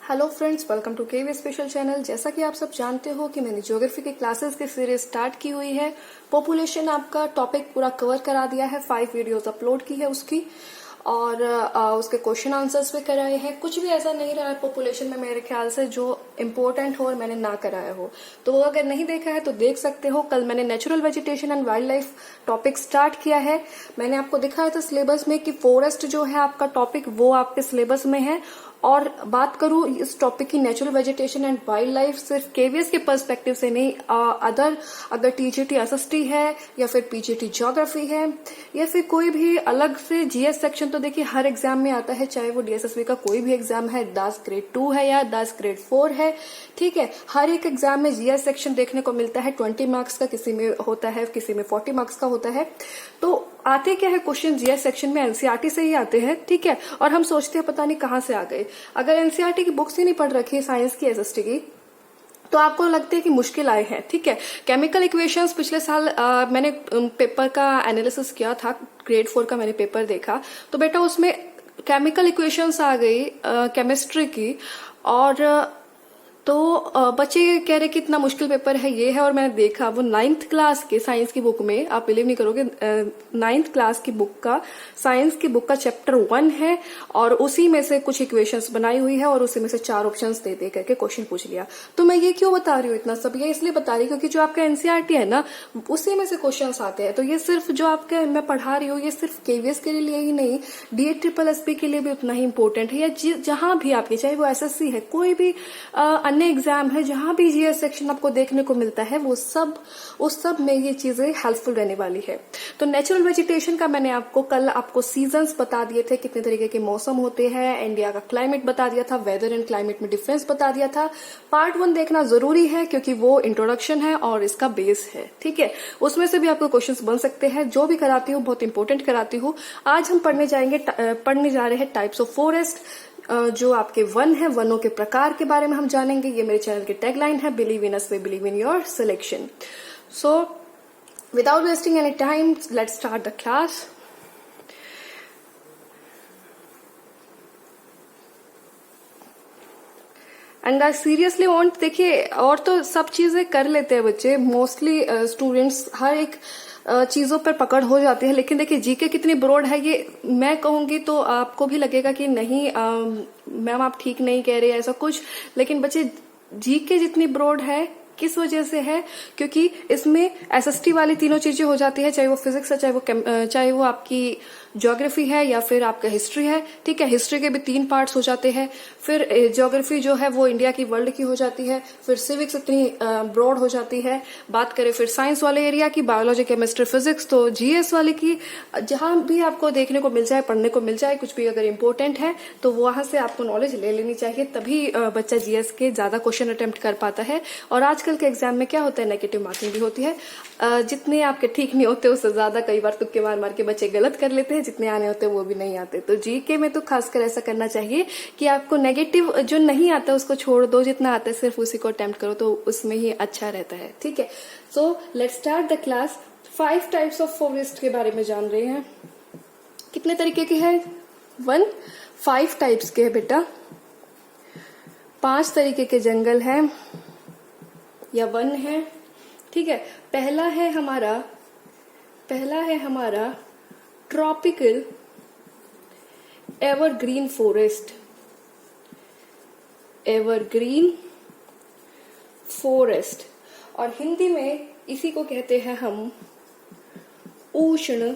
Hello friends, welcome to KV special channel. जैसा कि आप सब जानते हो कि मैंने ज्योग्राफी के क्लासेस की सीरीज स्टार्ट की हुई है। पॉपुलेशन आपका टॉपिक पूरा कवर करा दिया है, 5 वीडियोस अपलोड की है उसकी, और उसके क्वेश्चन आंसर्स भी कराए हैं। कुछ भी ऐसा नहीं रहा है पॉपुलेशन में मेरे ख्याल से जो इम्पोर्टेंट हो और मैंने ना कराया हो। तो अगर नहीं देखा है तो देख सकते हो। कल मैंने natural vegetation and wild life topic start किया है। मैंने आपको दिखाया था सिलेबस में कि फॉरेस्ट जो है आपका टॉपिक वो आपके सिलेबस में है। और बात करूं इस टॉपिक की natural vegetation and wild life सिर्फ केवीएस के पर्सपेक्टिव से नहीं, अगर टीजीटी एसएसटी है या फिर पीजीटी ज्योग्राफी है या फिर कोई भी अलग से जीएस सेक्शन, तो देखिए हर एग्जाम में आता है, चाहे वो डीएसएसबी का कोई भी एग्जाम है, 10 ग्रेड 2 है या 10 ग्रेड 4 है, ठीक है। हर एक एग्जाम में जीएस सेक्शन देखने को मिलता है। 20 मार्क्स का किसी में होता है, किसी में 40 मार्क्स का होता है। तो आते क्या है क्वेश्चन जीएस सेक्शन में एनसीईआरटी से ही आते हैं, ठीक है। और हम सोचते हैं पता नहीं कहां से आ गए। अगर एनसीईआरटी की बुक्स ही नहीं पढ़ रखी है साइंस की, एसएसटी की, तो आपको लगता है कि मुश्किल आए हैं, ठीक है। केमिकल इक्वेशंस पिछले साल मैंने पेपर का एनालिसिस किया था, ग्रेड 4 का मैंने पेपर देखा, तो बेटा उसमें केमिकल इक्वेशंस आ गई केमिस्ट्री की। और तो बच्चे कह रहे कि इतना मुश्किल पेपर है, ये है। और मैंने देखा वो 9th क्लास के साइंस की बुक में, आप बिलीव नहीं करोगे, 9th क्लास की बुक का, साइंस की बुक का चैप्टर 1 है और उसी में से कुछ इक्वेशंस बनाई हुई है और उसी में से 4 ऑप्शंस दे दे करके क्वेश्चन पूछ लिया। तो मैं ये क्यों बता रही हूँ इतना सब? ये इसलिए बता रही हूँ क्योंकि जो आपका एनसीईआरटी है ना, उसी में से क्वेश्चन आते हैं। तो ये सिर्फ जो आपके मैं पढ़ा रही हूँ, ये सिर्फ केवीएस के लिए ही नहीं, DA-SSSB के लिए भी उतना ही इंपॉर्टेंट है। या जहां भी आपकी, चाहे वो एसएससी है, कोई भी अन्य एग्जाम है, जहां भी जीएस सेक्शन आपको देखने को मिलता है, वो सब उस सब में ये चीजें हेल्पफुल रहने वाली है। तो नेचुरल वेजिटेशन का मैंने आपको सीजन्स बता दिए थे, कितने तरीके के मौसम होते हैं, इंडिया का क्लाइमेट बता दिया था, वेदर एंड क्लाइमेट में डिफरेंस बता दिया था। पार्ट 1 देखना जरूरी है क्योंकि वो इंट्रोडक्शन है और इसका बेस है, ठीक है। उसमें से भी आपको क्वेश्चंस बन सकते हैं। जो भी कराती हूँ बहुत इंपॉर्टेंट कराती हूँ। आज हम पढ़ने जा रहे हैं टाइप्स ऑफ फॉरेस्ट, जो आपके वन है, वनों के प्रकार के बारे में हम जानेंगे। ये मेरे चैनल की टैगलाइन है, believe in us we believe in your selection. So without wasting any time, let's start the class. And I seriously want, देखिए और तो सब चीजें कर लेते हैं बच्चे, मोस्टली स्टूडेंट्स हर एक चीजों पर पकड़ हो जाती है। लेकिन देखिए जीके कितनी ब्रॉड है, ये मैं कहूंगी तो आपको भी लगेगा कि नहीं मैम आप ठीक नहीं कह रहे ऐसा कुछ। लेकिन बच्चे जीके जितनी ब्रॉड है किस वजह से है? क्योंकि इसमें एसएसटी वाली तीनों चीजें हो जाती है, चाहे वो फिजिक्स है, चाहे वो आपकी ज्योग्राफी है या फिर आपका हिस्ट्री है, ठीक है। हिस्ट्री के भी 3 पार्ट्स हो जाते हैं। फिर ज्योग्राफी जो है वो इंडिया की, वर्ल्ड की हो जाती है। फिर सिविक्स इतनी ब्रॉड हो जाती है। बात करें फिर साइंस वाले एरिया की, बायोलॉजी, केमिस्ट्री, फिजिक्स, तो जीएस वाले की, जहां भी आपको देखने को मिल जाए, पढ़ने को मिल जाए, कुछ भी अगर इम्पोर्टेंट है तो वहां से आपको नॉलेज ले लेनी चाहिए, तभी बच्चा जीएस के ज्यादा क्वेश्चन अटेम्प्ट कर पाता है। और आजकल के एग्जाम में क्या होता है, नेगेटिव मार्किंग भी होती है। जितने आपके ठीक नहीं होते उससे ज्यादा कई बार तुक्के मार मार के बच्चे गलत कर लेते हैं, जितने आने होते हैं वो भी नहीं आते। तो जीके में तो खासकर ऐसा करना चाहिए कि आपको नेगेटिव जो नहीं आता उसको छोड़ दो, जितना आता है सिर्फ उसी को अटेम्प्ट करो, तो उसमें ही अच्छा रहता है, ठीक है। So let's start the class. 5 types of forest के बारे में जान रहे हैं। कितने तरीके के हैं? 5 टाइप्स के है बेटा। 5 तरीके के जंगल है या वन है, ठीक है। पहला है हमारा tropical evergreen forest. Evergreen forest, और हिंदी में इसी को कहते हैं हम उष्ण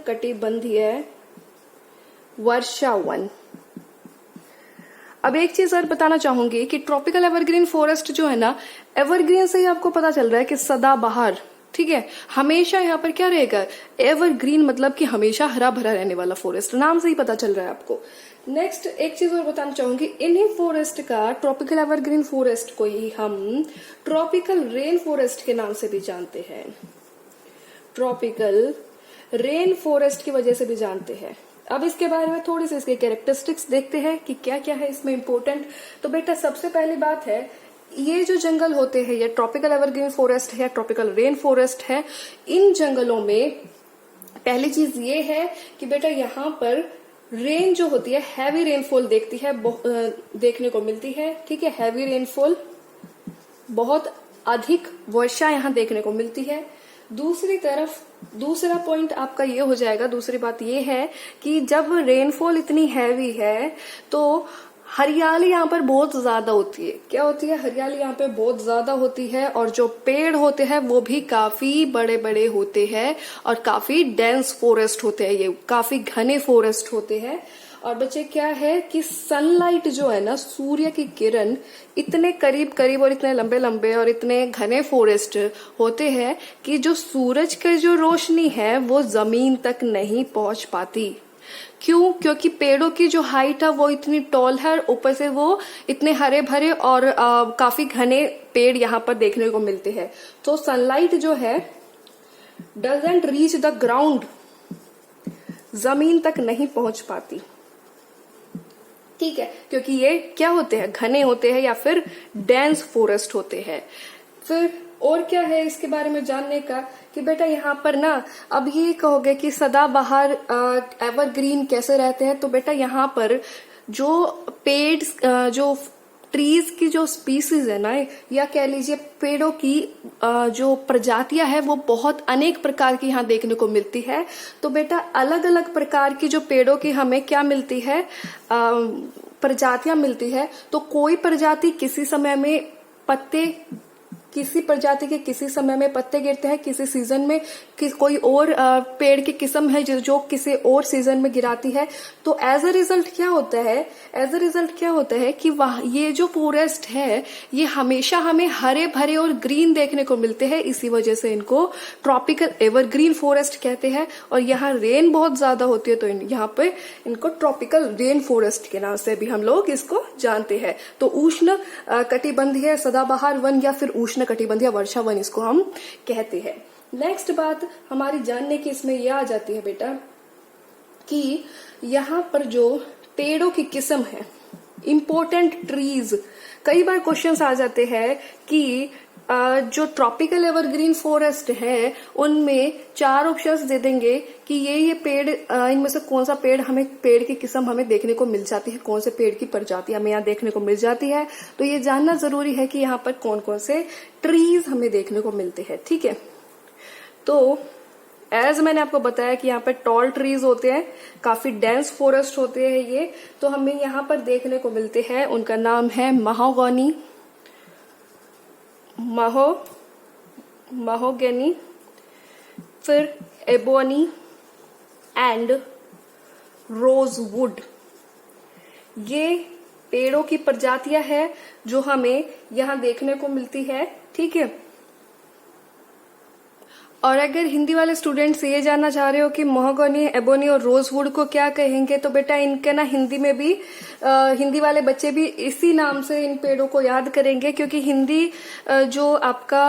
कटिबंधीय वर्षा वन। अब एक चीज और बताना चाहूंगी कि ट्रॉपिकल एवरग्रीन फॉरेस्ट जो है ना, एवरग्रीन से ही आपको पता चल रहा है कि सदाबहार, ठीक है। हमेशा यहाँ पर क्या रहेगा, एवरग्रीन, मतलब कि हमेशा हरा भरा रहने वाला फॉरेस्ट, नाम से ही पता चल रहा है आपको। नेक्स्ट एक चीज और बताना चाहूंगी, इन्हीं फॉरेस्ट का, ट्रॉपिकल एवरग्रीन फॉरेस्ट को ही हम ट्रॉपिकल रेन फॉरेस्ट के नाम से भी जानते हैं। ट्रॉपिकल रेन फॉरेस्ट की वजह से भी जानते हैं। अब इसके बारे में थोड़ी सी इसके कैरेक्टरिस्टिक्स देखते हैं कि क्या क्या है इसमें इम्पोर्टेंट। तो बेटा सबसे पहली बात है, ये जो जंगल होते हैं, ये ट्रॉपिकल एवरग्रीन फॉरेस्ट है या ट्रॉपिकल रेन फॉरेस्ट है, इन जंगलों में पहली चीज ये है कि बेटा यहाँ पर रेन जो होती है, हैवी रेनफॉल देखने को मिलती है। ठीक है, हैवी रेनफॉल, बहुत अधिक वर्षा यहाँ देखने को मिलती है। दूसरी तरफ दूसरा पॉइंट आपका ये हो जाएगा, दूसरी बात ये है कि जब रेनफॉल इतनी हैवी है तो हरियाली यहाँ पर बहुत ज्यादा होती है। क्या होती है? हरियाली यहाँ पे बहुत ज्यादा होती है, और जो पेड़ होते हैं वो भी काफी बड़े बड़े होते हैं और काफी डेंस फॉरेस्ट होते हैं, ये काफी घने फॉरेस्ट होते हैं। और बच्चे क्या है कि सनलाइट जो है ना, सूर्य की किरण इतने करीब करीब और इतने लंबे लंबे और इतने घने फॉरेस्ट होते हैं कि जो सूरज की जो रोशनी है वो जमीन तक नहीं पहुंच पाती। क्यों? क्योंकि पेड़ों की जो हाइट है वो इतनी टॉल है, ऊपर से वो इतने हरे भरे और काफी घने पेड़ यहाँ पर देखने को मिलते हैं। तो सनलाइट जो है डजंट रीच द ग्राउंड, जमीन तक नहीं पहुंच पाती। ठीक है, क्योंकि ये क्या होते हैं? घने होते हैं या फिर डेंस फॉरेस्ट होते हैं। फिर और क्या है इसके बारे में जानने का कि बेटा यहाँ पर ना, अब ये कहोगे कि सदाबहार एवरग्रीन कैसे रहते हैं, तो बेटा यहाँ पर जो पेड़ जो ट्रीज की जो स्पीसीज है ना, या कह लीजिए पेड़ों की जो प्रजातियां है वो बहुत अनेक प्रकार की यहाँ देखने को मिलती है। तो बेटा अलग अलग प्रकार की जो पेड़ों की हमें क्या मिलती है, प्रजातियां मिलती है। तो कोई प्रजाति किसी समय में पत्ते, किसी प्रजाति के किसी समय में पत्ते गिरते हैं, किसी सीजन में कोई और पेड़ की किस्म है जो किसी और सीजन में गिराती है। तो एज अ रिजल्ट क्या होता है कि ये जो फॉरेस्ट है ये हमेशा हमें हरे भरे और ग्रीन देखने को मिलते हैं। इसी वजह से इनको ट्रॉपिकल एवरग्रीन फॉरेस्ट कहते हैं। और यहाँ रेन बहुत ज्यादा होती है तो यहाँ पे इनको ट्रॉपिकल रेन फॉरेस्ट के नाम से भी हम लोग इसको जानते हैं। तो उष्ण कटिबंधीय सदाबहार वन या फिर उष्ण कटिबंधीय वर्षा वन इसको हम कहते हैं। नेक्स्ट बात हमारी जानने की इसमें यह आ जाती है बेटा कि यहाँ पर जो पेड़ों की किस्म है, इंपॉर्टेंट ट्रीज, कई बार क्वेश्चंस आ जाते हैं कि जो ट्रॉपिकल एवरग्रीन फॉरेस्ट है उनमें 4 ऑप्शंस दे देंगे कि ये पेड़, इनमें से कौन सा पेड़ हमें, पेड़ की किस्म हमें देखने को मिल जाती है, कौन से पेड़ की प्रजाति हमें यहाँ देखने को मिल जाती है। तो ये जानना जरूरी है कि यहाँ पर कौन कौन से ट्रीज हमें देखने को मिलते हैं। ठीक है, तो एज मैंने आपको बताया कि यहाँ पर टॉल ट्रीज होते हैं, काफी डेंस फॉरेस्ट होते हैं ये। तो हमें यहाँ पर देखने को मिलते हैं, उनका नाम है महोगनी, महोगनी, फिर एबोनी एंड रोजवुड। ये पेड़ों की प्रजातियां हैं जो हमें यहाँ देखने को मिलती है। ठीक है, और अगर हिंदी वाले स्टूडेंट्स ये जानना चाह रहे हो कि महोगनी, एबोनी और रोजवुड को क्या कहेंगे, तो बेटा इनके ना हिंदी में भी हिंदी वाले बच्चे भी इसी नाम से इन पेड़ों को याद करेंगे। क्योंकि हिंदी जो आपका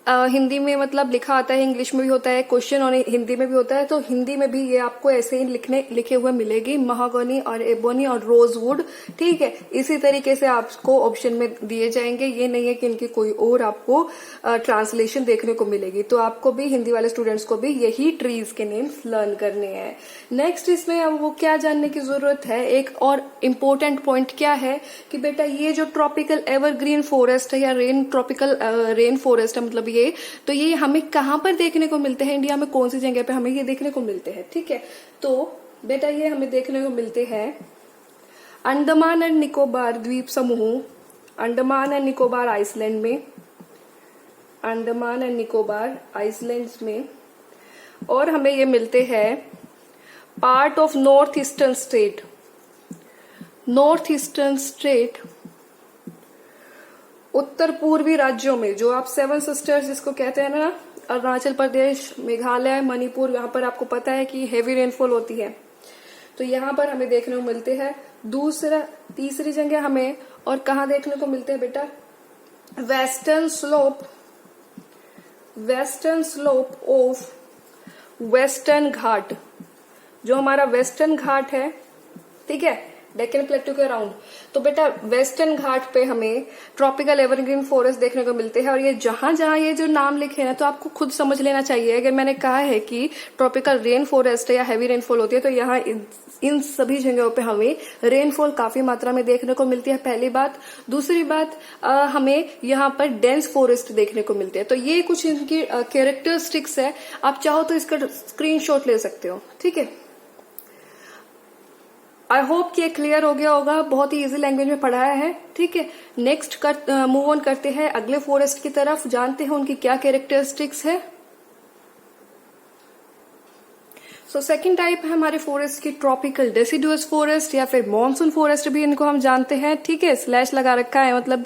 हिंदी में मतलब लिखा आता है, इंग्लिश में भी होता है क्वेश्चन और हिंदी में भी होता है, तो हिंदी में भी ये आपको ऐसे ही लिखे हुए मिलेगी, महोगनी और एबोनी और रोजवुड। ठीक है, इसी तरीके से आपको ऑप्शन में दिए जाएंगे। ये नहीं है कि इनकी कोई और आपको ट्रांसलेशन देखने को मिलेगी। तो आपको भी, हिंदी वाले स्टूडेंट्स को भी यही ट्रीज के नेम्स लर्न करने हैं। नेक्स्ट इसमें अब वो क्या जानने की जरूरत है, एक और इम्पोर्टेंट पॉइंट क्या है कि बेटा ये जो ट्रॉपिकल एवरग्रीन फॉरेस्ट है या ट्रॉपिकल रेन फॉरेस्ट है, मतलब ये, तो ये हमें कहाँ पर देखने को मिलते हैं, इंडिया में कौन सी जगह पे हमें ये देखने को मिलते हैं। ठीक है, तो बेटा ये हमें देखने को मिलते हैं अंडमान एंड निकोबार द्वीप समूह, अंडमान एंड निकोबार आइसलैंड में, अंडमान एंड निकोबार आइसलैंड्स में। और हमें ये मिलते हैं part of north eastern state, north eastern state, उत्तर पूर्वी राज्यों में, जो आप 7 सिस्टर्स जिसको कहते हैं ना, अरुणाचल प्रदेश, मेघालय, मणिपुर, यहाँ पर आपको पता है कि हेवी रेनफॉल होती है, तो यहाँ पर हमें देखने को मिलते हैं। तीसरी जगह हमें और कहाँ देखने को मिलते हैं बेटा, वेस्टर्न स्लोप ऑफ वेस्टर्न घाट, जो हमारा वेस्टर्न घाट है। ठीक है, डेक्कन प्लेटू के अराउंड। तो बेटा वेस्टर्न घाट पे हमें ट्रॉपिकल एवरग्रीन फॉरेस्ट देखने को मिलते हैं। और ये जहां जहां ये जो नाम लिखे हैं तो आपको खुद समझ लेना चाहिए। अगर मैंने कहा है कि ट्रॉपिकल रेन फॉरेस्ट है या हैवी रेनफॉल होती है, तो यहाँ इन सभी जगहों पे हमें रेनफॉल काफी मात्रा में देखने को मिलती है, पहली बात। दूसरी बात, हमें यहाँ पर डेंस फॉरेस्ट देखने को मिलते हैं। तो ये कुछ इनकी कैरेक्टरिस्टिक्स है। आप चाहो तो इसका स्क्रीनशॉट ले सकते हो, ठीक है। आई होप कि ये क्लियर हो गया होगा, बहुत ही इजी लैंग्वेज में पढ़ाया है, ठीक है। नेक्स्ट मूव ऑन करते हैं अगले फॉरेस्ट की तरफ, जानते हैं उनकी क्या कैरेक्टरिस्टिक्स है। सो सेकंड टाइप है हमारे फॉरेस्ट की ट्रॉपिकल डेसिडुअस फॉरेस्ट या फिर मॉनसून फॉरेस्ट भी इनको हम जानते हैं, ठीक है। स्लैश लगा रखा है, मतलब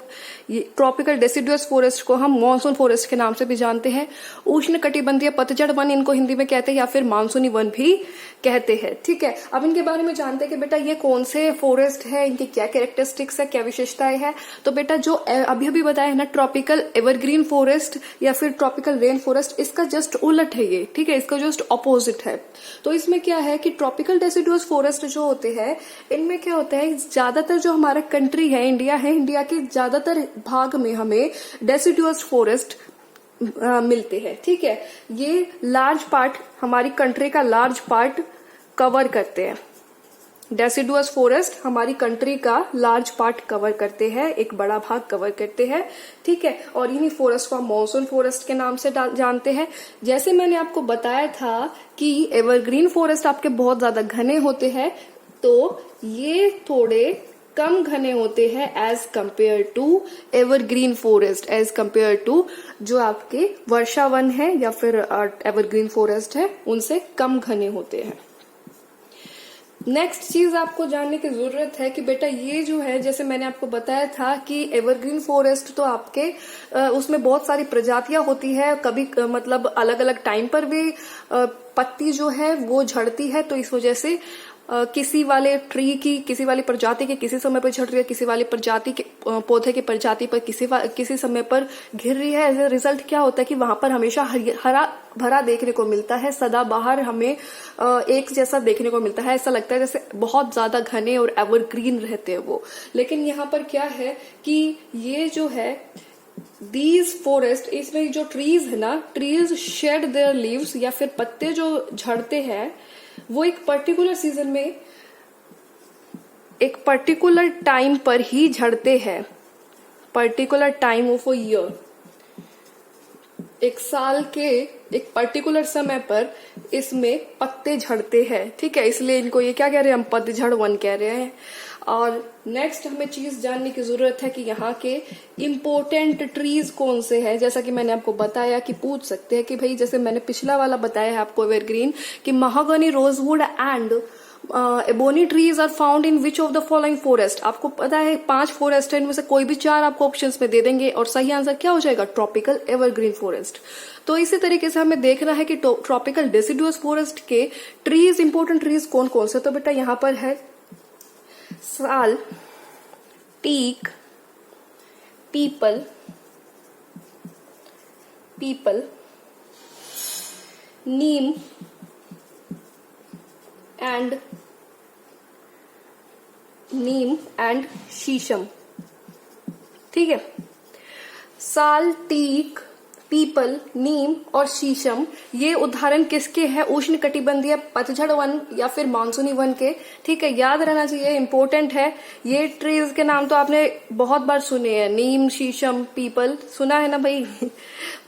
ये ट्रॉपिकल डेसिडुअस फॉरेस्ट को हम मॉनसून फॉरेस्ट के नाम से भी जानते हैं। उष्ण कटिबंधीय पतझड़ वन इनको हिंदी में कहते हैं या फिर मानसूनी वन भी कहते हैं, ठीक है। अब इनके बारे में जानते हैं कि बेटा ये कौन से फॉरेस्ट है, इनकी क्या कैरेक्टरिस्टिक्स है, क्या विशेषताएं है। तो बेटा जो अभी अभी बताया है ना ट्रॉपिकल एवरग्रीन फॉरेस्ट या फिर ट्रॉपिकल रेन फॉरेस्ट, इसका जस्ट उलट है ये, ठीक है, इसका जस्ट ऑपोजिट है। तो इसमें क्या है कि ट्रॉपिकल डेसिडुअस फॉरेस्ट जो होते हैं, इनमें क्या होता है, ज्यादातर जो हमारा कंट्री है, इंडिया है, इंडिया के ज्यादातर भाग में हमें डेसिडुअस फॉरेस्ट मिलते हैं, ठीक है। ये लार्ज पार्ट, हमारी कंट्री का लार्ज पार्ट कवर करते हैं। डेसिडुअस फॉरेस्ट हमारी कंट्री का लार्ज पार्ट कवर करते हैं, एक बड़ा भाग कवर करते हैं, ठीक है। और इन्हीं फॉरेस्ट को हम मॉनसून फॉरेस्ट के नाम से जानते हैं। जैसे मैंने आपको बताया था कि एवरग्रीन फॉरेस्ट आपके बहुत ज्यादा घने होते हैं, तो ये थोड़े कम घने होते हैं as compare to evergreen forest, as compare to जो आपके वर्षा वन है या फिर एवरग्रीन फॉरेस्ट है, उनसे कम घने होते हैं। नेक्स्ट चीज आपको जानने की जरूरत है कि बेटा ये जो है, जैसे मैंने आपको बताया था कि एवरग्रीन फॉरेस्ट तो आपके उसमें बहुत सारी प्रजातियां होती है, कभी मतलब अलग अलग टाइम पर भी पत्ती जो है वो झड़ती है। तो इस वजह से किसी वाले ट्री की, किसी वाली प्रजाति के किसी समय पर झड़ रही है, किसी वाली प्रजाति के पौधे की प्रजाति पर किसी समय पर घिर रही है। एज ए रिजल्ट क्या होता है कि वहां पर हमेशा हरा भरा देखने को मिलता है, सदाबहार हमें एक जैसा देखने को मिलता है। ऐसा लगता है जैसे बहुत ज्यादा घने और एवरग्रीन रहते हैं वो। लेकिन यहाँ पर क्या है कि ये जो है दीज फॉरेस्ट, इसमें जो ट्रीज है ना, ट्रीज शेड देयर लीव्स या फिर पत्ते जो झड़ते हैं वो एक पर्टिकुलर सीजन में, एक पर्टिकुलर टाइम पर ही झड़ते हैं, particular time of a year, एक साल के एक पर्टिकुलर समय पर इसमें पत्ते झड़ते हैं, ठीक है। इसलिए इनको ये क्या कह रहे हैं, हम पतझड़ वन कह रहे हैं। और नेक्स्ट हमें चीज जानने की जरूरत है कि यहाँ के इम्पोर्टेंट ट्रीज कौन से हैं। जैसा कि मैंने आपको बताया कि पूछ सकते हैं कि भाई, जैसे मैंने पिछला वाला बताया है आपको एवरग्रीन, कि mahogany, rosewood and ebony trees are found in which of the following forest. आपको पता है 5 फॉरेस्ट है, इनमें से कोई भी 4 आपको ऑप्शंस में दे देंगे और सही आंसर क्या हो जाएगा, ट्रॉपिकल एवरग्रीन फॉरेस्ट। तो इसी तरीके से हमें देखना है कि ट्रॉपिकल डेसिडुअस फॉरेस्ट के ट्रीज, इंपोर्टेंट ट्रीज कौन कौन से। तो बेटा यहाँ पर है साल, टीक, पीपल, नीम एंड शीशम, ठीक है। साल, टीक, पीपल, नीम और शीशम, ये उदाहरण किसके हैं, उष्ण कटिबंधीय पतझड़ वन या फिर मानसूनी वन के, ठीक है। याद रहना चाहिए, इंपॉर्टेंट है। ये ट्रीज के नाम तो आपने बहुत बार सुने हैं, नीम, शीशम, पीपल, सुना है ना भाई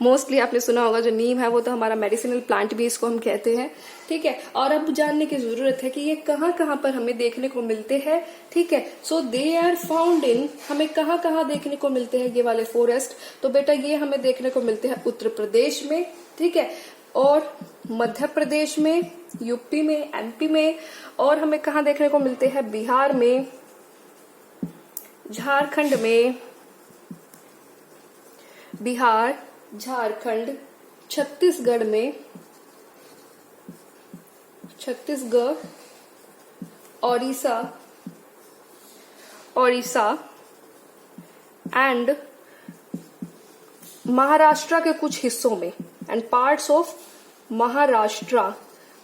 मोस्टली आपने सुना होगा। जो नीम है वो तो हमारा मेडिसिनल प्लांट भी इसको हम कहते हैं, ठीक है। और अब जानने की जरूरत है कि ये कहाँ कहाँ पर हमें देखने को मिलते हैं, ठीक है। सो दे आर फाउंड इन, हमें कहाँ कहाँ देखने को मिलते हैं ये वाले फॉरेस्ट। तो बेटा ये हमें देखने को मिलते हैं उत्तर प्रदेश में, ठीक है, और मध्य प्रदेश में, यूपी में, एमपी में, और हमें कहाँ देखने को मिलते हैं, बिहार में, झारखंड में, बिहार, झारखंड, छत्तीसगढ़ में, छत्तीसगढ़, ओडिशा एंड महाराष्ट्र के कुछ हिस्सों में, एंड पार्ट्स ऑफ महाराष्ट्र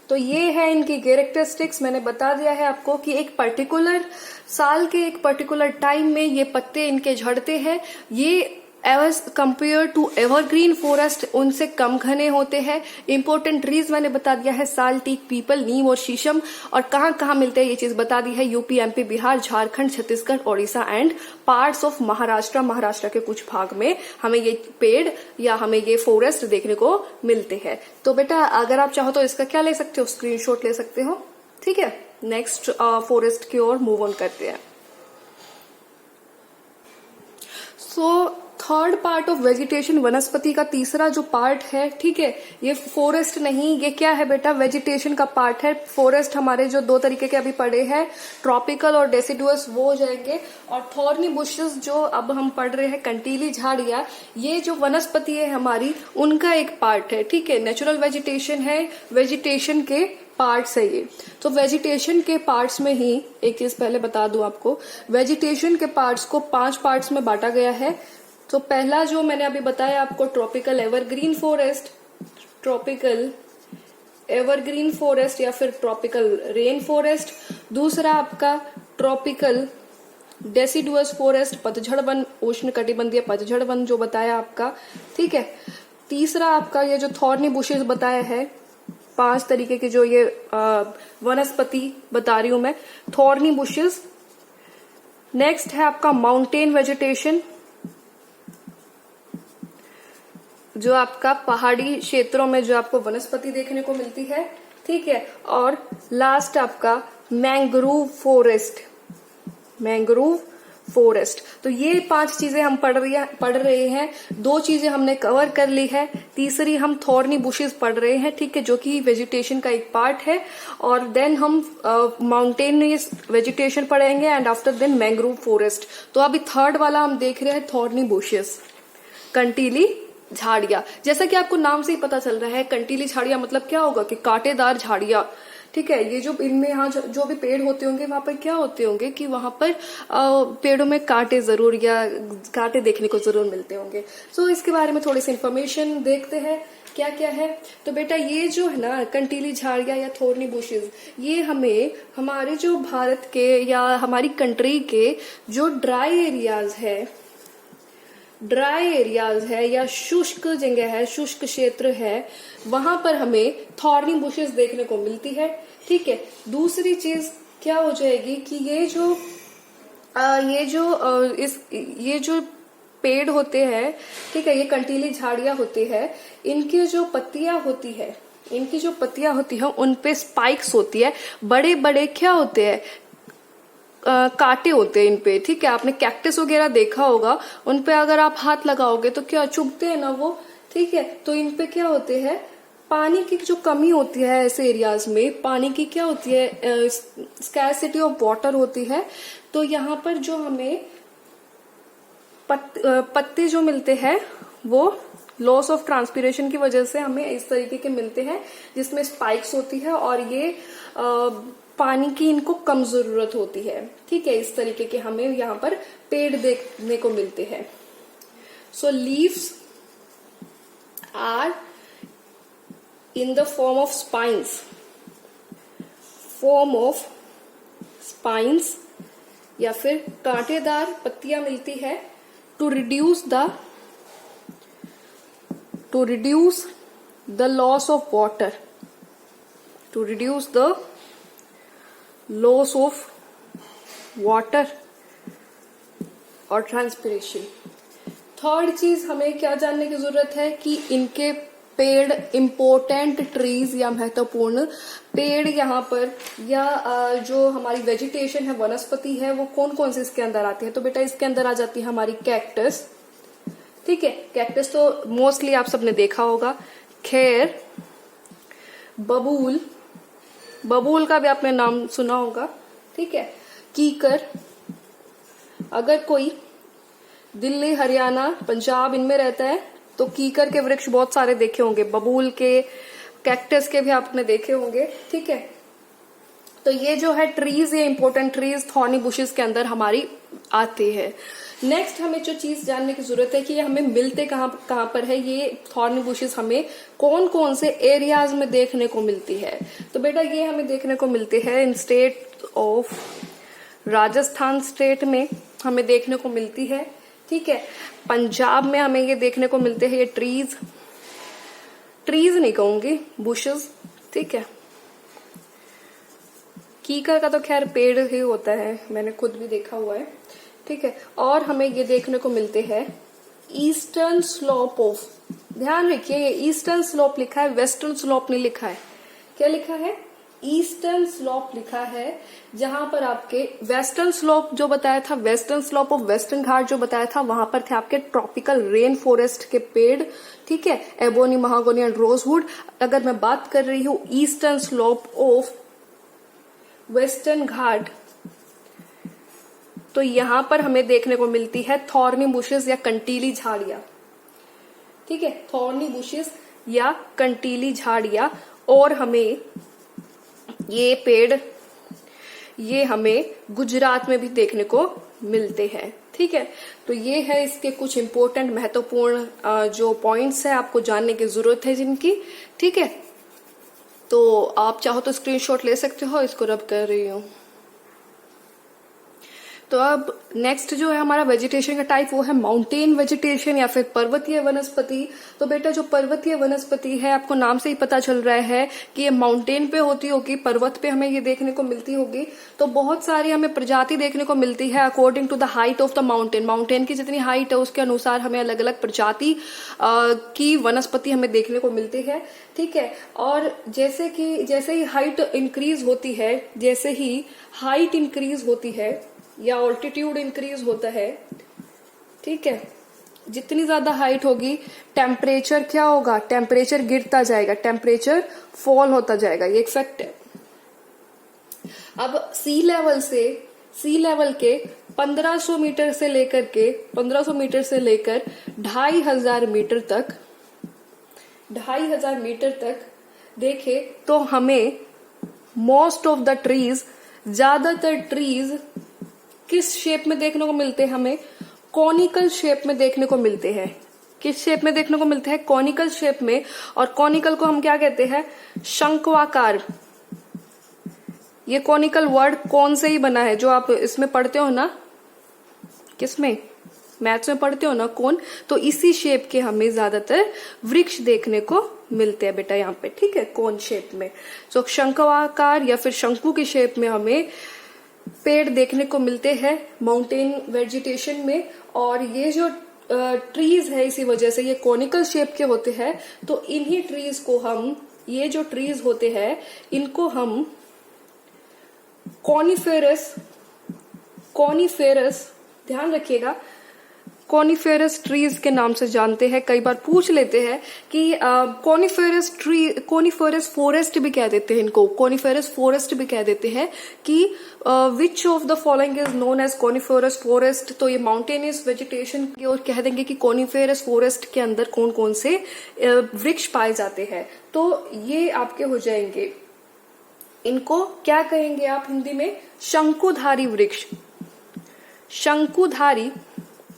तो ये है इनकी कैरेक्टरिस्टिक्स। मैंने बता दिया है आपको कि एक पर्टिकुलर साल के एक पर्टिकुलर टाइम में ये पत्ते इनके झड़ते हैं। ये as compare to evergreen forest उनसे कम घने होते हैं। इंपॉर्टेंट ट्रीज मैंने बता दिया है, साल, टीक, पीपल, नीम और शीशम। और कहाँ कहाँ मिलते हैं ये चीज बता दी है, UP, MP, Bihar, Jharkhand, Chhattisgarh, Odisha and parts of Maharashtra. Maharashtra के कुछ भाग में हमें ये पेड़ या हमें ये फॉरेस्ट देखने को मिलते हैं। तो बेटा अगर आप चाहो तो इसका क्या ले सकते हो, स्क्रीनशॉट ले सकते हो। ठीक है, नेक्स्ट फॉरेस्ट की ओर मूव ऑन करते हैं। So third part of vegetation, वनस्पति का तीसरा जो पार्ट है, ठीक है, ये फॉरेस्ट नहीं, ये क्या है बेटा, वेजिटेशन का पार्ट है। फॉरेस्ट हमारे जो दो तरीके के अभी पढ़े हैं, ट्रॉपिकल और डेसिडुअस, वो हो जाएंगे। और थॉर्नी बुशेस जो अब हम पढ़ रहे हैं, कंटीली झाड़ियां, ये जो वनस्पति है हमारी, उनका एक पार्ट है। ठीक है, नेचुरल वेजिटेशन है, वेजिटेशन के पार्ट्स है ये। तो वेजिटेशन के पार्ट्स में ही एक चीज पहले बता दूं आपको, वेजिटेशन के पार्ट्स को 5 पार्ट्स में बांटा गया है। तो पहला जो मैंने अभी बताया आपको, tropical evergreen forest, tropical evergreen forest या फिर ट्रॉपिकल रेन फॉरेस्ट। दूसरा आपका ट्रॉपिकल डेसिडुअस फॉरेस्ट, पतझड़ वन, उष्ण कटिबंधीय पतझड़ वन जो बताया आपका। ठीक है, तीसरा आपका ये जो थॉर्नी बुशेस बताया है, 5 तरीके के जो ये वनस्पति बता रही हूं मैं, थॉर्नी बुशेस। नेक्स्ट है आपका माउंटेन वेजिटेशन, जो आपका पहाड़ी क्षेत्रों में जो आपको वनस्पति देखने को मिलती है। ठीक है, और लास्ट आपका मैंग्रोव फॉरेस्ट, मैंग्रोव फॉरेस्ट। तो ये 5 चीजें हम पढ़ रहे हैं। 2 चीजें हमने कवर कर ली है, तीसरी हम थॉर्नी बुशेस पढ़ रहे हैं। ठीक है, जो कि वेजिटेशन का एक पार्ट है। और देन हम माउंटेनियस वेजिटेशन पढ़ेंगे and after then mangrove forest. तो अभी थर्ड वाला हम देख रहे हैं थॉर्नी बुशेस, कंटीली झाड़ियां। जैसा कि आपको नाम से ही पता चल रहा है, कंटीली झाड़ियां मतलब क्या होगा कि कांटेदार झाड़ियां। ठीक है, ये जो इनमें यहाँ जो भी पेड़ होते होंगे वहां पर क्या होते होंगे कि वहां पर पेड़ों में कांटे जरूर या कांटे देखने को जरूर मिलते होंगे। सो इसके बारे में थोड़ी सी इन्फॉर्मेशन देखते हैं क्या क्या है। तो बेटा ये जो है ना कंटीली झाड़ियां या थॉर्नी बुशेस, ये हमें हमारे जो भारत के या हमारी कंट्री के जो ड्राई एरियाज है या शुष्क जगह है, शुष्क क्षेत्र है, वहां पर हमें थॉर्नी बुशेस देखने को मिलती है। ठीक है, दूसरी चीज क्या हो जाएगी कि ये जो पेड़ होते हैं, ठीक है, ये कंटीली झाड़ियां होती है, इनकी जो पत्तियां होती है उन पे स्पाइक्स होती है, बड़े बड़े क्या होते हैं, कांटे होते हैं इन पे। ठीक है, आपने कैक्टस वगैरह देखा होगा, उन पे अगर आप हाथ लगाओगे तो क्या चुभते हैं ना वो। ठीक है, तो इन पे क्या होते हैं, पानी की जो कमी होती है ऐसे एरियाज में, पानी की क्या होती है, स्कैरसिटी ऑफ वाटर होती है। तो यहाँ पर जो हमें पत्ते जो मिलते हैं वो लॉस ऑफ ट्रांसपिरेशन की वजह से हमें इस तरीके के मिलते हैं, जिसमें स्पाइक्स होती है और ये पानी की इनको कम जरूरत होती है। ठीक है, इस तरीके के हमें यहाँ पर पेड़ देखने को मिलते हैं। So leaves are in the form of spines या फिर कांटेदार पत्तियां मिलती है to reduce the loss of water, to reduce the loss of water और ट्रांसपिरेशन। थर्ड चीज हमें क्या जानने की जरूरत है कि इनके पेड़, इंपॉर्टेंट ट्रीज या महत्वपूर्ण पेड़ यहाँ पर या जो हमारी वेजिटेशन है, वनस्पति है, वो कौन कौन से इसके अंदर आती है। तो बेटा इसके अंदर आ जाती है हमारी कैक्टस। ठीक है, कैक्टस तो मोस्टली आप सबने देखा होगा, खैर, बबूल का भी आपने नाम सुना होगा। ठीक है, कीकर, अगर कोई दिल्ली, हरियाणा, पंजाब इनमें रहता है तो कीकर के वृक्ष बहुत सारे देखे होंगे, बबूल के, कैक्टस के भी आपने देखे होंगे। ठीक है, तो ये जो है ट्रीज, ये इंपॉर्टेंट ट्रीज थॉर्नी बुशेस के अंदर हमारी आते हैं। नेक्स्ट हमें जो चीज जानने की जरूरत है कि ये हमें मिलते कहाँ पर है, ये थॉर्नी बुशेस हमें कौन कौन से एरियाज में देखने को मिलती है। तो बेटा ये हमें देखने को मिलते हैं इन स्टेट ऑफ राजस्थान स्टेट में हमें देखने को मिलती है, ठीक है। पंजाब में हमें ये देखने को मिलते हैं, ये ट्रीज नहीं कहूंगी, बुशेस, ठीक है। कीकर का तो खैर पेड़ ही होता है, मैंने खुद भी देखा हुआ है, ठीक है। और हमें ये देखने को मिलते हैं ईस्टर्न स्लोप ऑफ, ध्यान रखिए ये ईस्टर्न स्लोप लिखा है, वेस्टर्न स्लोप नहीं लिखा है। क्या लिखा है? ईस्टर्न स्लोप लिखा है, जहां पर आपके वेस्टर्न स्लोप जो बताया था, वेस्टर्न स्लोप ऑफ वेस्टर्न घाट जो बताया था, वहां पर थे आपके ट्रॉपिकल रेन फॉरेस्ट के पेड़, ठीक है, एबोनी, महागोनी एंड रोजवुड। अगर मैं बात कर रही हूं ईस्टर्न स्लोप ऑफ वेस्टर्न घाट, तो यहां पर हमें देखने को मिलती है थॉर्नी बुशेस या कंटीली झाड़ियां, ठीक है, थॉर्नी बुशेस या कंटीली झाड़ियां। और हमें ये पेड़, ये हमें गुजरात में भी देखने को मिलते हैं, ठीक है। तो ये है इसके कुछ इंपॉर्टेंट महत्वपूर्ण जो पॉइंट्स है आपको जानने की जरूरत है जिनकी, ठीक है। तो आप चाहो तो स्क्रीनशॉट ले सकते हो, इसको रब कर रही हूं। तो अब नेक्स्ट जो है हमारा वेजिटेशन का टाइप, वो है माउंटेन वेजिटेशन या फिर पर्वतीय वनस्पति। तो बेटा जो पर्वतीय वनस्पति है, आपको नाम से ही पता चल रहा है कि ये माउंटेन पे होती होगी, पर्वत पे हमें ये देखने को मिलती होगी। तो बहुत सारी हमें प्रजाति देखने को मिलती है according to the height of the mountain. Mountain की जितनी हाइट है उसके अनुसार हमें अलग अलग प्रजाति की वनस्पति हमें देखने को मिलती है, ठीक है। और जैसे ही हाइट इंक्रीज होती है, जैसे ही हाइट इंक्रीज होती है या ऑल्टीट्यूड इंक्रीज होता है, ठीक है, जितनी ज्यादा हाइट होगी टेम्परेचर क्या होगा, टेम्परेचर गिरता जाएगा, टेम्परेचर फॉल होता जाएगा, ये एक फैक्ट है। अब सी लेवल के 1500 मीटर से लेकर 2500 मीटर तक देखे तो हमें मोस्ट ऑफ द ट्रीज, ज्यादातर ट्रीज किस शेप में देखने को मिलते हैं, हमें कॉनिकल शेप में देखने को मिलते हैं। किस शेप में देखने को मिलते हैं? कॉनिकल शेप में। और कॉनिकल को हम क्या कहते हैं? शंक्वाकार। ये कॉनिकल वर्ड कौन से ही बना है, जो आप इसमें पढ़ते हो ना, किसमें, मैथ्स में पढ़ते हो ना, कौन, तो इसी शेप के हमें ज्यादातर वृक्ष देखने को मिलते हैं बेटा यहाँ पे, ठीक है, कौन शेप में। तो शंक्वाकार या फिर शंकु की शेप में हमें पेड़ देखने को मिलते हैं माउंटेन वेजिटेशन में। और ये जो ट्रीज है, इसी वजह से ये कॉनिकल शेप के होते हैं। तो इन्हीं ट्रीज को हम, ये जो ट्रीज होते हैं, इनको हम कॉनिफेरस, ध्यान रखिएगा, कॉनिफेरस ट्रीज के नाम से जानते हैं। कई बार पूछ लेते हैं कि कॉनिफेरस फॉरेस्ट भी कह देते हैं इनको, कॉनिफेरस फॉरेस्ट भी कह देते हैं कि which of the following is known as coniferous forest. तो ये माउंटेनियस वेजिटेशन की ओर कह देंगे कि कॉनिफेरस फॉरेस्ट के अंदर कौन कौन से वृक्ष पाए जाते हैं। तो ये आपके हो जाएंगे, इनको क्या कहेंगे आप हिंदी में? शंकुधारी वृक्ष। शंकुधारी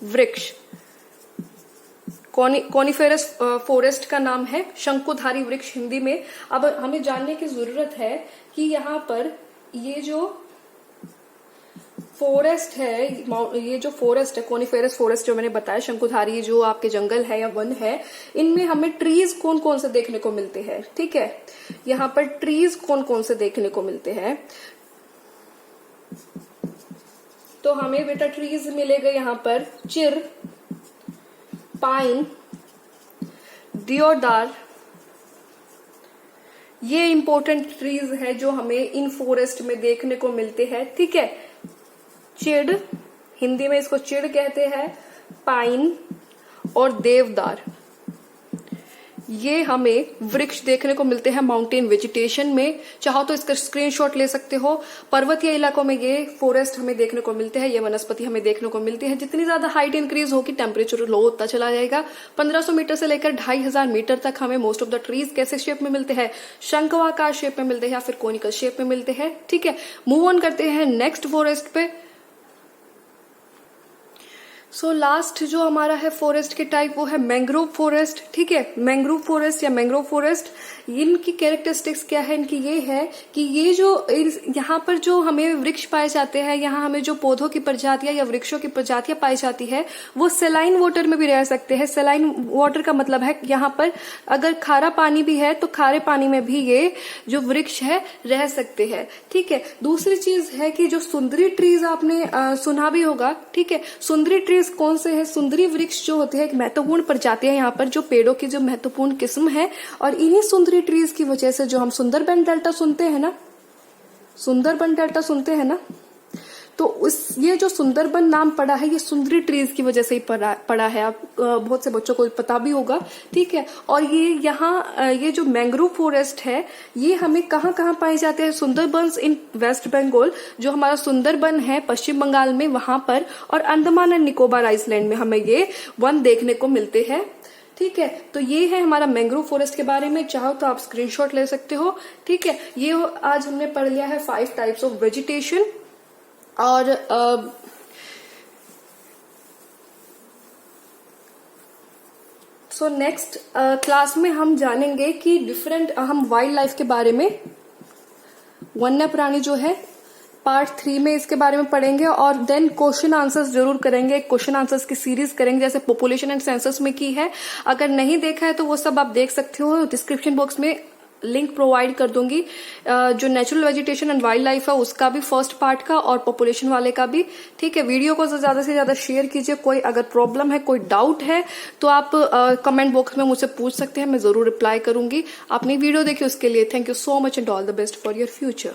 वृक्ष कॉनिफेरस फॉरेस्ट का नाम है शंकुधारी वृक्ष हिंदी में। अब हमें जानने की जरूरत है कि यहाँ पर ये जो फॉरेस्ट है, ये जो फॉरेस्ट है, कॉनिफेरस फॉरेस्ट जो मैंने बताया, शंकुधारी जो आपके जंगल है या वन है, इनमें हमें ट्रीज कौन कौन से देखने को मिलते हैं, ठीक है। यहाँ पर ट्रीज कौन कौन से देखने को मिलते हैं? तो हमें बेटा ट्रीज मिलेगा यहाँ पर चिर, पाइन, दियोदार। ये इंपॉर्टेंट ट्रीज है जो हमें इन फॉरेस्ट में देखने को मिलते हैं, ठीक है। चिड़, हिंदी में इसको चिड़ कहते हैं, पाइन और देवदार, ये हमें वृक्ष देखने को मिलते हैं माउंटेन वेजिटेशन में। चाहो तो इसका स्क्रीनशॉट ले सकते हो। पर्वतीय इलाकों में ये फॉरेस्ट हमें देखने को मिलते हैं, ये वनस्पति हमें देखने को मिलती है। जितनी ज्यादा हाइट इंक्रीज होगी टेम्परेचर लो होता चला जाएगा। 1500 मीटर से लेकर 2500 मीटर तक हमें मोस्ट ऑफ द ट्रीज कैसे शेप में मिलते हैं, शंखवाकार शेप में मिलते हैं या फिर कोनिकल शेप में मिलते हैं। ठीक है, मूव ऑन करते हैं नेक्स्ट फॉरेस्ट पे। सो लास्ट जो हमारा है फॉरेस्ट के टाइप वो है मैंग्रोव फॉरेस्ट। ठीक है, मैंग्रोव फॉरेस्ट या मैंग्रोव फॉरेस्ट, इनकी कैरेक्टरिस्टिक्स क्या है इनकी, ये है कि ये जो यहाँ पर जो हमें वृक्ष पाए जाते हैं, यहाँ हमें जो पौधों की प्रजातियां या वृक्षों की प्रजातियां पाई जाती है वो सेलाइन वाटर में भी रह सकते हैं। सेलाइन वाटर का मतलब है यहाँ पर अगर खारा पानी भी है तो खारे पानी में भी ये जो वृक्ष है रह सकते हैं। ठीक है, दूसरी चीज है कि जो सुंदरी ट्रीज आपने सुना भी होगा। ठीक है, सुंदरी ट्रीज कौन से है, सुंदरी वृक्ष जो होते हैं एक महत्वपूर्ण प्रजातियां यहाँ पर जो पेड़ों की जो महत्वपूर्ण किस्म है, और इन्हीं सुंदरी ट्रीज की वजह से जो हम सुंदरबन डेल्टा सुनते हैं ना, सुंदरबन डेल्टा सुनते हैं ना, तो ये जो सुंदरबन नाम पड़ा है ये सुंदरी ट्रीज की वजह से ही पड़ा है। आप बहुत से बच्चों को पता भी होगा। ठीक है, और ये जो मैंग्रोव फॉरेस्ट है ये हमें कहाँ कहाँ पाए जाते हैं, सुंदरबन्स इन वेस्ट बंगाल, जो हमारा सुंदरबन है पश्चिम बंगाल में वहां पर, और अंडमान एंड निकोबार आइलैंड में हमें ये वन देखने को मिलते हैं। ठीक है, तो ये है हमारा मैंग्रोव फॉरेस्ट के बारे में। चाहो तो आप स्क्रीनशॉट ले सकते हो। ठीक है, ये आज हमने पढ़ लिया है 5 टाइप्स ऑफ वेजिटेशन। और सो नेक्स्ट क्लास में हम जानेंगे कि हम वाइल्ड लाइफ के बारे में, वन्य प्राणी जो है पार्ट 3 में इसके बारे में पढ़ेंगे, और देन क्वेश्चन आंसर्स जरूर करेंगे। क्वेश्चन आंसर्स की सीरीज करेंगे जैसे पॉपुलेशन एंड सेंसस में की है। अगर नहीं देखा है तो वो सब आप देख सकते हो, डिस्क्रिप्शन बॉक्स में लिंक प्रोवाइड कर दूंगी। जो natural vegetation and wild life है उसका भी फर्स्ट पार्ट का, और पॉपुलेशन वाले का भी। ठीक है, वीडियो को ज्यादा से ज्यादा शेयर कीजिए। कोई अगर प्रॉब्लम है, कोई डाउट है तो आप कमेंट बॉक्स में मुझसे पूछ सकते हैं, मैं जरूर रिप्लाई करूंगी। आपने वीडियो देखी उसके लिए thank you so much and all the best for your future.